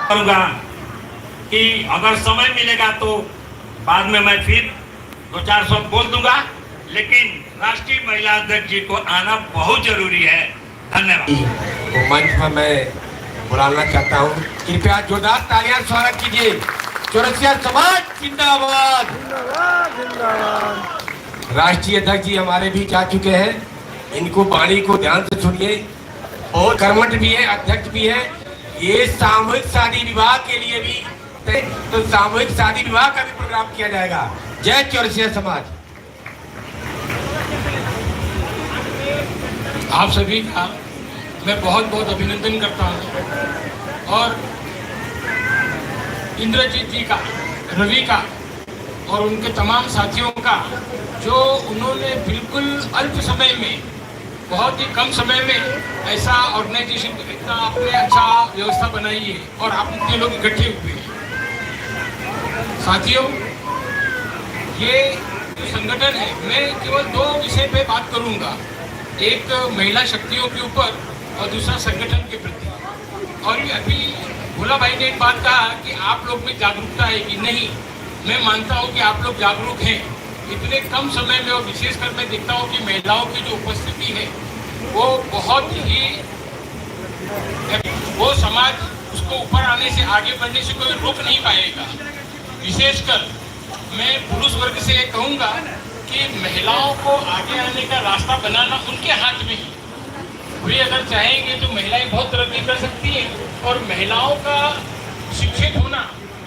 करूँगा कि अगर समय मिलेगा तो बाद में मैं फिर 2-4 शब्द बोल दूंगा, लेकिन राष्ट्रीय महिला अध्यक्ष जी को आना बहुत जरूरी है। धन्यवाद। तो मंच पर मैं बुलाना चाहता हूँ, कृपया जोरदार तालियां स्वागत कीजिए। चौरसिया समाज जिंदाबाद। राष्ट्रीय अध्यक्ष जी हमारे बीच आ चुके हैं, इनको वाणी को ध्यान से सुनिए। और कर्मठ भी है, अध्यक्ष भी है। ये सामूहिक शादी विवाह के लिए भी तो सामूहिक शादी विवाह का भी प्रोग्राम किया जाएगा। जय चौरसिया समाज। आप सभी का मैं बहुत बहुत अभिनंदन करता हूँ और इंद्रजीत जी का, रवि का और उनके तमाम साथियों का, जो उन्होंने बिल्कुल अल्प समय में, बहुत ही कम समय में ऐसा ऑर्गेनाइजेशन, इतना आपने अच्छा व्यवस्था बनाई है और आप इतने लोग इकट्ठे हुए हैं। साथियों, ये जो संगठन है, मैं केवल 2 विषय पे बात करूंगा, एक महिला शक्तियों के ऊपर और दूसरा संगठन के प्रति। और अभी भोला भाई ने एक बात कहा कि आप लोग में जागरूकता है कि नहीं। मैं मानता हूँ कि आप लोग जागरूक हैं। इतने कम समय में और विशेषकर मैं देखता हूँ कि महिलाओं की जो उपस्थिति है वो बहुत ही, वो समाज उसको ऊपर आने से, आगे बढ़ने से कोई रोक नहीं पाएगा। विशेषकर मैं पुरुष वर्ग से कहूँगा कि महिलाओं को आगे आने का रास्ता बनाना उनके हाथ में ही। वे अगर चाहेंगे तो महिलाएं बहुत तरक्की कर सकती हैं। और महिलाओं का शिक्षित होना,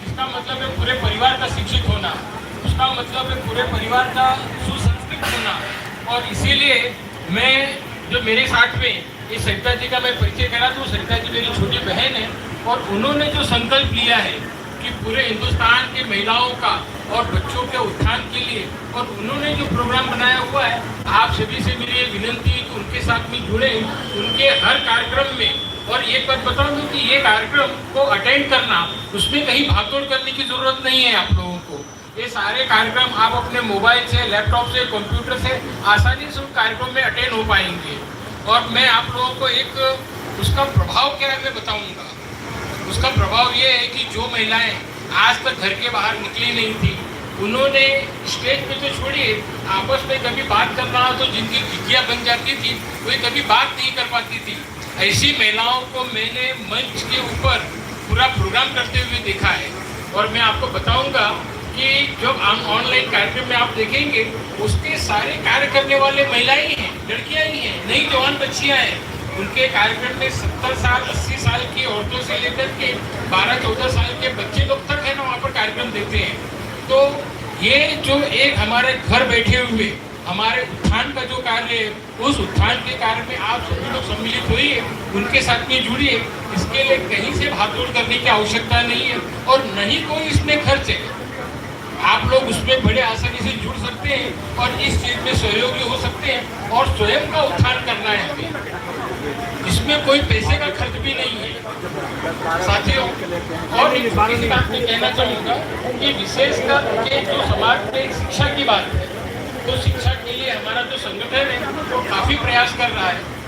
इसका मतलब है पूरे परिवार का शिक्षित होना, उसका मतलब है पूरे परिवार का सुसंस्कृत होना। और इसीलिए मैं, जो मेरे साथ में ये सरिता जी का मैं परिचय करा दूँ। सरिता जी मेरी छोटी बहन है और उन्होंने जो संकल्प लिया है कि पूरे हिंदुस्तान की महिलाओं का और बच्चों के उत्थान के लिए, और उन्होंने जो प्रोग्राम बनाया हुआ है, आप सभी से मेरी विनंती है कि उनके साथ में जुड़े, उनके हर कार्यक्रम में। और एक बात बताऊं कि ये कार्यक्रम को अटेंड करना, उसमें कहीं भागदौड़ करने की जरूरत नहीं है आप लोगों को। ये सारे कार्यक्रम आप अपने मोबाइल से, लैपटॉप से, कंप्यूटर से आसानी से उन कार्यक्रम में अटेंड हो पाएंगे। और मैं आप लोगों को एक उसका प्रभाव क्या है मैं बताऊंगा। उसका प्रभाव ये है कि जो महिलाएं आज तक घर के बाहर निकली नहीं थी, उन्होंने स्टेज पे तो छोड़िए, आपस में कभी बात करना हो तो जिनकी खिड़कियाँ बन जाती थी, वे कभी बात नहीं कर पाती थी। ऐसी महिलाओं को मैंने मंच के ऊपर पूरा प्रोग्राम करते हुए देखा है। और मैं आपको बताऊंगा कि जब ऑनलाइन कार्यक्रम में आप देखेंगे, उसके सारे कार्य करने वाले महिलाएं ही हैं, लड़कियां ही हैं, नई जवान बच्चियां हैं। उनके कार्यक्रम में 70 साल 80 साल की औरतों से लेकर के 12-14 साल के बच्चे लोग तक है ना, वहाँ पर कार्यक्रम देते हैं। तो ये जो एक हमारे घर बैठे हुए हमारे उत्थान का जो कार्य है, उस उत्थान के कार्य में आप सभी लोग सम्मिलित होइए, उनके साथ में जुड़िए। इसके लिए कहीं से भागदौड़ करने की आवश्यकता नहीं है और नहीं कोई इसमें खर्च है। आप लोग उसमें बड़े आसानी से जुड़ सकते हैं और इस चीज में सहयोगी हो सकते हैं और स्वयं का उत्थान करना है हमें। इसमें कोई पैसे का खर्च भी नहीं है साथियों। और इस बात में कहना चाहूँगा कि विशेषकर के जो समाज में शिक्षा की बात है, तो शिक्षा के लिए हमारा जो संगठन है वो काफी प्रयास कर रहा है।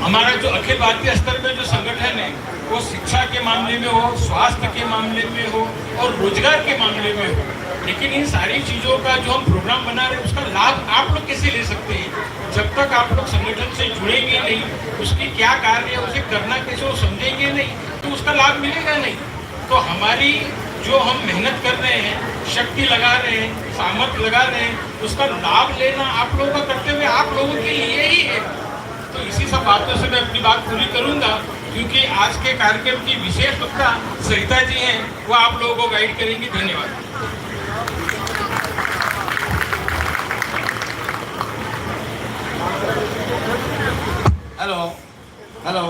हमारा जो अखिल भारतीय स्तर में जो संगठन है, वो शिक्षा के मामले में हो, स्वास्थ्य के मामले में हो और रोजगार के मामले में हो। लेकिन इन सारी चीजों का जो हम प्रोग्राम बना रहे हैं, उसका लाभ आप लोग कैसे ले सकते हैं? जब तक आप लोग संगठन से जुड़ेंगे नहीं, उसकी क्या कार्य है, उसे करना कैसे, वो समझेंगे नहीं, तो उसका लाभ मिलेगा नहीं। तो हमारी जो हम मेहनत कर रहे हैं, शक्ति लगा रहे हैं, सामर्थ्य लगा रहे हैं, उसका लाभ लेना आप लोगों का कर्तव्य आप लोगों के लिए ही है। तो इसी सब बातों से मैं अपनी बात पूरी करूंगा, क्योंकि आज के कार्यक्रम की विशेष वक्ता सरिता जी हैं, वो आप लोगों को गाइड करेंगी। धन्यवाद। Hello hello.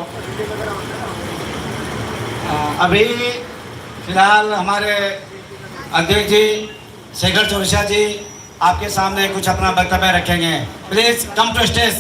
अभी फिलहाल हमारे अध्यक्ष जी शेखर चौरसिया जी आपके सामने कुछ अपना वक्तव्य रखेंगे। Please come to stage.